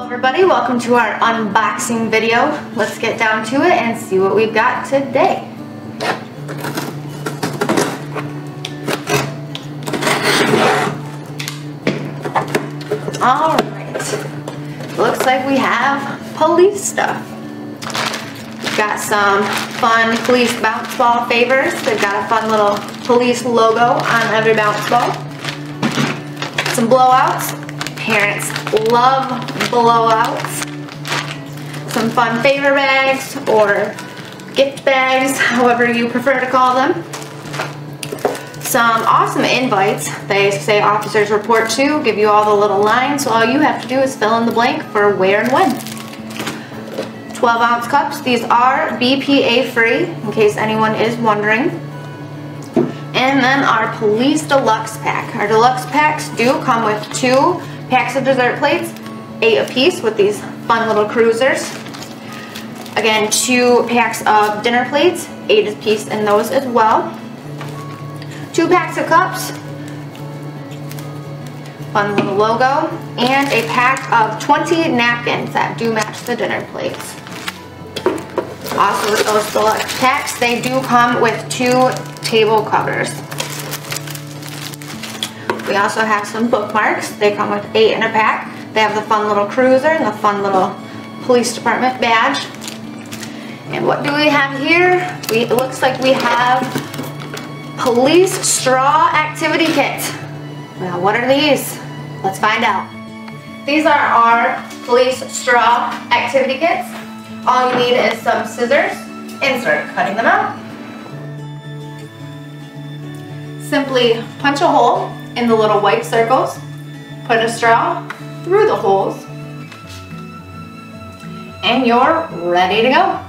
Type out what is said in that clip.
Everybody, welcome to our unboxing video. Let's get down to it and see what we've got today. Alright, looks like we have police stuff. We've got some fun police bounce ball favors. They've got a fun little police logo on every bounce ball. Some blowouts. Parents love blowouts. Some fun favor bags or gift bags, however you prefer to call them. Some awesome invites. They say officers report to, give you all the little lines, so all you have to do is fill in the blank for where and when. 12-ounce cups. These are BPA free, in case anyone is wondering. And then our Police Deluxe Pack. Our deluxe packs do come with 2 packs of dessert plates, 8 apiece with these fun little cruisers. Again, 2 packs of dinner plates, 8 apiece in those as well. 2 packs of cups, fun little logo, and a pack of 20 napkins that do match the dinner plates. Also with those deluxe packs, they do come with 2 table covers. We also have some bookmarks. They come with 8 in a pack. They have the fun little cruiser and the fun little police department badge. And what do we have here? It looks like we have police straw activity kit. Well, what are these? Let's find out. These are our police straw activity kits. All you need is some scissors and start cutting them out. Simply punch a hole in the little white circles, put a straw through the holes, and you're ready to go.